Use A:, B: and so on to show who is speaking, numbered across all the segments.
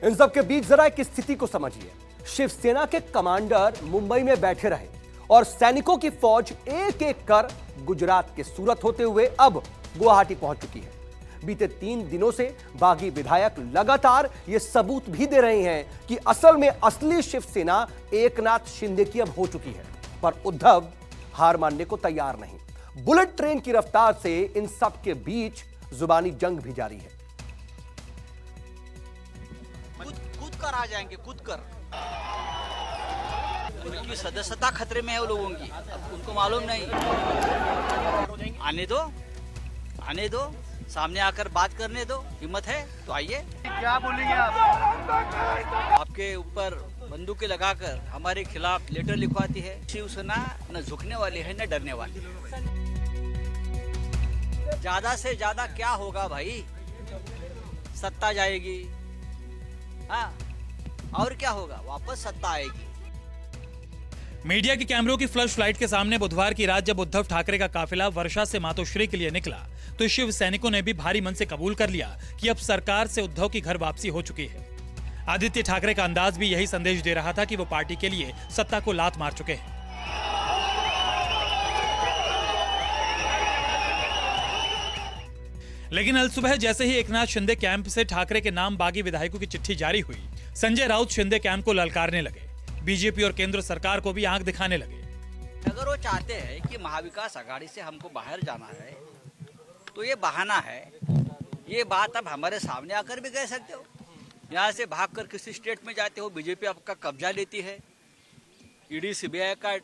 A: इन सब के बीच जरा एक स्थिति को समझिए। शिवसेना के कमांडर मुंबई में बैठे रहे और सैनिकों की फौज एक एक कर गुजरात के सूरत होते हुए अब गुवाहाटी पहुंच चुकी है। बीते 3 दिनों से बागी विधायक लगातार ये सबूत भी दे रहे हैं कि असल में असली शिवसेना एकनाथ शिंदे की अब हो चुकी है, पर उद्धव हार मानने को तैयार नहीं। बुलेट ट्रेन की रफ्तार से इन सब के बीच जुबानी जंग भी जारी है।
B: कूद कर आ जाएंगे, कूद कर। उनकी सदस्यता खतरे में है वो लोगों की, अब उनको मालूम नहीं। आने दो, सामने आकर बात करने दो। हिम्मत है तो आइए।
C: क्या बोलेंगे आप?
B: आपके ऊपर बंदूकें लगाकर हमारे खिलाफ लेटर लिखवाती है। शिवसेना न झुकने वाली है न डरने वाली है। ज्यादा से ज्यादा क्या होगा भाई? सत्ता जाएगी, हाँ, और क्या होगा? वापस सत्ता आएगी।
D: मीडिया के कैमरों की फ्लश लाइट के सामने बुधवार की रात जब उद्धव ठाकरे का काफिला वर्षा से मातोश्री के लिए निकला तो शिव सैनिकों ने भी भारी मन से कबूल कर लिया कि अब सरकार से उद्धव की घर वापसी हो चुकी है। आदित्य ठाकरे का अंदाज भी यही संदेश दे रहा था कि वो पार्टी के लिए सत्ता को लात मार चुके हैं। लेकिन अल सुबह जैसे ही एकनाथ शिंदे कैंप से ठाकरे के नाम बागी विधायकों की चिट्ठी जारी हुई, संजय राउत शिंदे कैंप को ललकारने लगे। बीजेपी और केंद्र सरकार को भी आंख दिखाने लगे।
B: अगर वो चाहते हैं कि महाविकास आघाड़ी से हमको बाहर जाना है तो ये बहाना है। ये बात अब हमारे सामने आकर भी कह सकते हो। यहाँ से भागकर किसी स्टेट में जाते हो, बीजेपी आपका कब्जा लेती है। ईडी सीबीआई का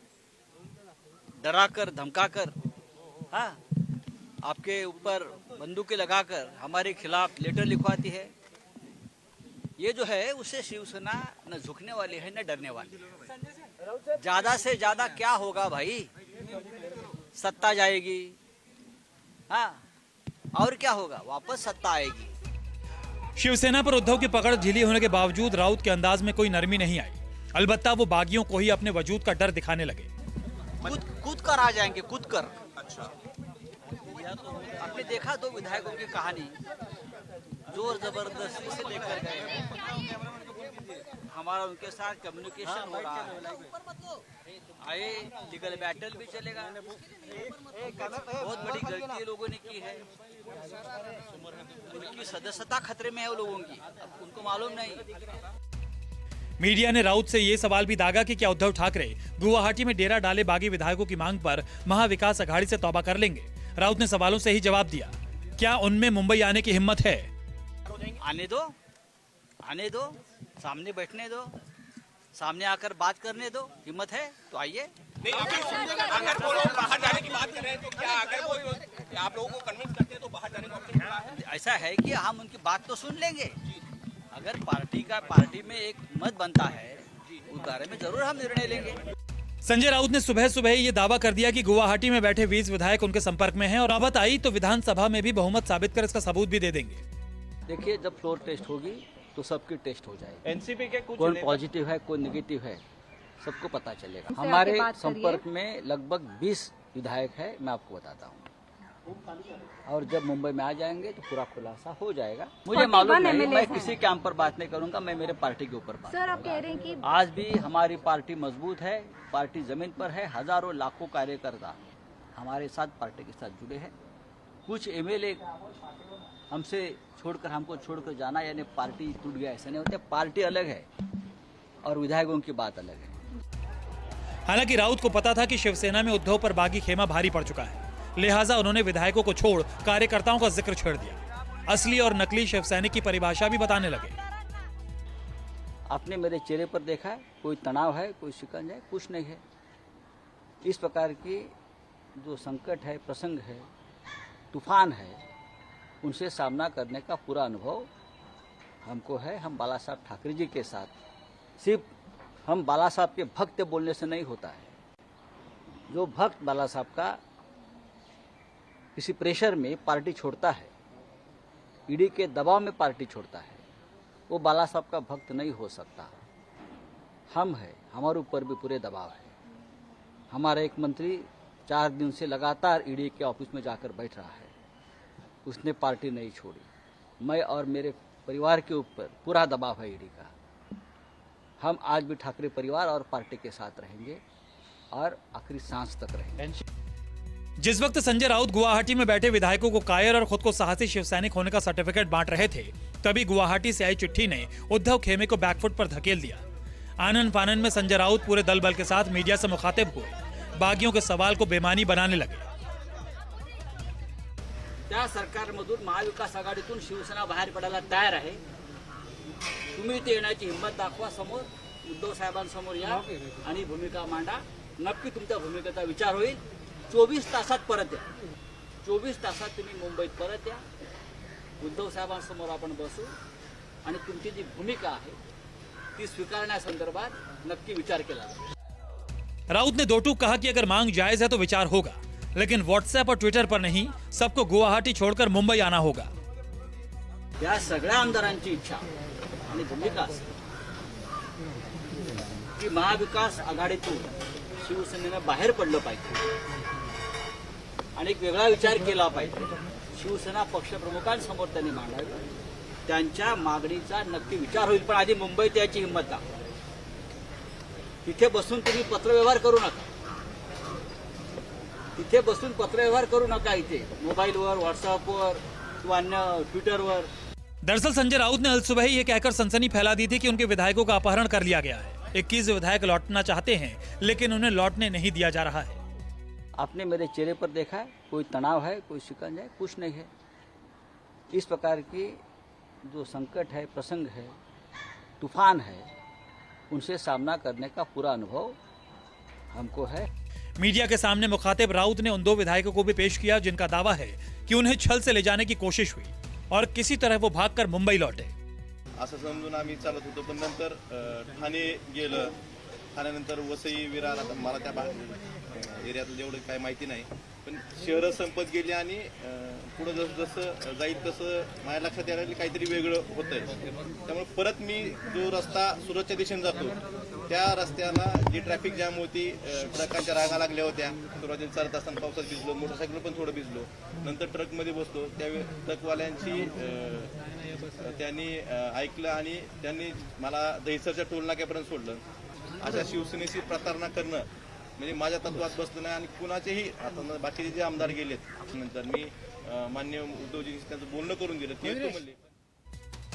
B: डराकर धमकाकर, हाँ, आपके ऊपर बंदूकें लगाकर हमारे खिलाफ लेटर लिखवाती है। ये जो है उससे शिवसेना न झुकने वाली है न डरने वाली है। ज्यादा से ज्यादा क्या होगा भाई? सत्ता जाएगी, हाँ, और क्या होगा? वापस सत्ता आएगी।
D: शिवसेना पर उद्धव की पकड़ ढीली होने के बावजूद राउत के अंदाज में कोई नरमी नहीं आई। अलबत्ता वो बागियों को ही अपने वजूद का डर दिखाने लगे।
B: कूद कर आ जाएंगे, कूद कर। अच्छा, आपने देखा 2 विधायकों की कहानी, जोर जबरदस्ती से लेकर गए। हमारा उनके साथ कम्युनिकेशन हो रहा है। आए, लीगल बैटल भी चलेगा। बहुत बड़ी गलती लोगों ने की है। उनकी सदस्यता खतरे में है वो लोगों की, अब उनको मालूम नहीं।
D: मीडिया ने राउत से ये सवाल भी दागा कि क्या उद्धव ठाकरे गुवाहाटी में डेरा डाले बागी विधायकों की मांग पर महाविकास आघाड़ी से तौबा कर लेंगे। राउत ने सवालों से ही जवाब दिया, क्या उनमें मुंबई आने की हिम्मत है?
B: आने दो, सामने बैठने दो, सामने आकर बात करने दो। हिम्मत है तो आइए।
E: अगर वो लोग बाहर जाने की बात कर रहे हैं तो क्या, अगर वो आप लोगों को कन्विंस करते हैं तो बाहर जाने का
B: ऐसा है कि हम उनकी बात तो सुन लेंगे। अगर पार्टी में एक मत बनता है उस बारे में जरूर हम निर्णय लेंगे।
D: संजय राउत ने सुबह सुबह ये दावा कर दिया कि गुवाहाटी में बैठे 20 विधायक उनके संपर्क में हैं और नौबत आई तो विधानसभा में भी बहुमत साबित कर इसका सबूत भी दे देंगे।
B: देखिए, जब फ्लोर टेस्ट होगी तो सबकी टेस्ट हो जाएगी।
E: एनसीपी के कुछ
B: कौन पॉजिटिव है, कौन नेगेटिव है, सबको पता चलेगा। हमारे संपर्क में लगभग 20 विधायक है, मैं आपको बताता हूँ। और जब मुंबई में आ जाएंगे तो पूरा खुलासा हो जाएगा। मुझे मालूम नहीं, मैं किसी कैंप पर बात नहीं करूंगा, मैं मेरे पार्टी के ऊपर बात
F: सर, आप कह रहे हैं कि
B: आज भी हमारी पार्टी मजबूत है, पार्टी जमीन पर है। हजारों लाखों कार्यकर्ता हमारे साथ पार्टी के साथ जुड़े हैं। कुछ एमएलए हमसे हमको छोड़कर जाना यानी पार्टी टूट गया, ऐसा नहीं होता। पार्टी अलग है और विधायकों की बात अलग है।
D: हालांकि राउत को पता था कि शिवसेना में उद्धव पर बागी खेमा भारी पड़ चुका है, लिहाजा उन्होंने विधायकों को छोड़ कार्यकर्ताओं का जिक्र छेड़ दिया। असली और नकली शिवसैनिक की परिभाषा भी बताने लगे।
B: आपने मेरे चेहरे पर देखा है, कोई तनाव है, कोई शिकंज है, कुछ नहीं है। इस प्रकार की जो संकट है, प्रसंग है, तूफान है, उनसे सामना करने का पूरा अनुभव हमको है। हम बाला साहब ठाकरे जी के साथ, सिर्फ हम बाला साहब के भक्त बोलने से नहीं होता है। जो भक्त बाला साहब का किसी प्रेशर में पार्टी छोड़ता है, ईडी के दबाव में पार्टी छोड़ता है, वो बाला साहब का भक्त नहीं हो सकता। हम है, हमारे ऊपर भी पूरे दबाव है। हमारा एक मंत्री 4 दिन से लगातार ईडी के ऑफिस में जाकर बैठ रहा है, उसने पार्टी नहीं छोड़ी। मैं और मेरे परिवार के ऊपर पूरा दबाव है ईडी का। हम आज भी ठाकरे परिवार और पार्टी के साथ रहेंगे और आखिरी सांस तक रहेंगे।
D: जिस वक्त संजय राउत गुवाहाटी में बैठे विधायकों को कायर और खुद को साहसी शिवसैनिक होने का सर्टिफिकेट बांट रहे थे, तभी गुवाहाटी से आई चिट्ठी ने उद्धव खेमे को बैकफुट पर धकेल दिया। आनन फानन में संजय राउत पूरे दल बल के साथ मीडिया से मुखातिब हुए, बागियों के सवाल को बेमानी बनाने लगे।
B: त्या सरकारमधून महाविकास आघाडीतून शिवसेना बाहेर पडायला तयार आहे। तुम्ही ते येण्याची हिंमत दाखवा, समोर उद्धव साहेबांसमोर या आणि भूमिका मांडा। नक्की तुमच्या भूमिकेचा विचार होईल। 24 तासात परत या। 24 तासात तुम्ही मुंबईत परत या। उद्धव साहेबांसमोर आपण बसू आणि तुमची जी भूमिका आहे ती स्वीकारण्यासंदर्भात नक्की विचार केला जाईल।
D: राउत ने दो टूक कहा कि अगर मांग जायज है तो विचार होगा, लेकिन व्हाट्सएप और ट्विटर पर नहीं, सबको गुवाहाटी छोड़कर मुंबई आना होगा।
B: या सगळ्या आमदारांची इच्छा आणि भूमिका असेल की महाविकास आघाडीतून शिवसेनेनं बाहेर पडलं पाहिजे आणि एक वेगळा विचार केला पाहिजे। शिवसेना पक्षप्रमुखांसमोर त्यांनी मांडावी, त्यांच्या मागणीचा नक्की विचार होईल। पण आधी मुंबईत याची हिंमत दाखवा। तिथे बसून तुम्ही पत्रव्यवहार करू नका। तिथे बसून पत्रव्यवहार करू नका। इथे मोबाईलवर, व्हॉट्सअपवर किंवा अन्य ट्विटरवर।
D: दरअसल संजय राउत ने अल सुबह ही ये कहकर सनसनी फैला दी थी कि उनके विधायकों का अपहरण कर लिया गया है। 21 विधायक लौटना चाहते हैं, लेकिन उन्हें लौटने नहीं दिया जा रहा है।
B: आपने मेरे चेहरे पर देखा है, कोई तनाव है, कोई शिकंज है, कुछ नहीं है। इस प्रकार की जो संकट है, प्रसंग है, तूफान है, उनसे सामना करने का पूरा अनुभव हमको है।
D: मीडिया के सामने मुखातिब राउत ने उन 2 विधायकों को भी पेश किया जिनका दावा है कि उन्हें छल से ले जाने की कोशिश हुई और किसी तरह वो भागकर मुंबई लौटे।
F: असं समजून आम्ही चालत होतो, पण नंतर ठाणे गेलं। ठाण्यानंतर वसई, विरार, आता मला त्या एरियातलं जेवढं काय माहिती नाही, पण शहरं संपत गेली आणि पुढं जसं जसं जाईल तसं माझ्या लक्षात यायला काहीतरी वेगळं होतंय। त्यामुळे परत मी जो रस्ता सुरतच्या दिशेने जातो त्या रस्त्याला जी ट्रॅफिक जॅम होती, ट्रकांच्या रांगा लागल्या होत्या। सुरुवातीला चालत असताना पावसात भिजलो, मोटरसायकल पण थोडं भिजलो। नंतर ट्रकमध्ये बसलो, त्यावेळी ट्रकवाल्यांची त्यांनी ऐकलं आणि त्यांनी मला दहिसरच्या टोल नाक्यापर्यंत सोडलं। अशा शिवसेनेची प्रतारणा करणं म्हणजे माझ्या तत्वात बसलं नाही। आणि कुणाचेही आता बाकीचे जे आमदार गेलेत नंतर मी मान्य उद्धवजी त्यांचं बोलणं करून दिलं, ते म्हणले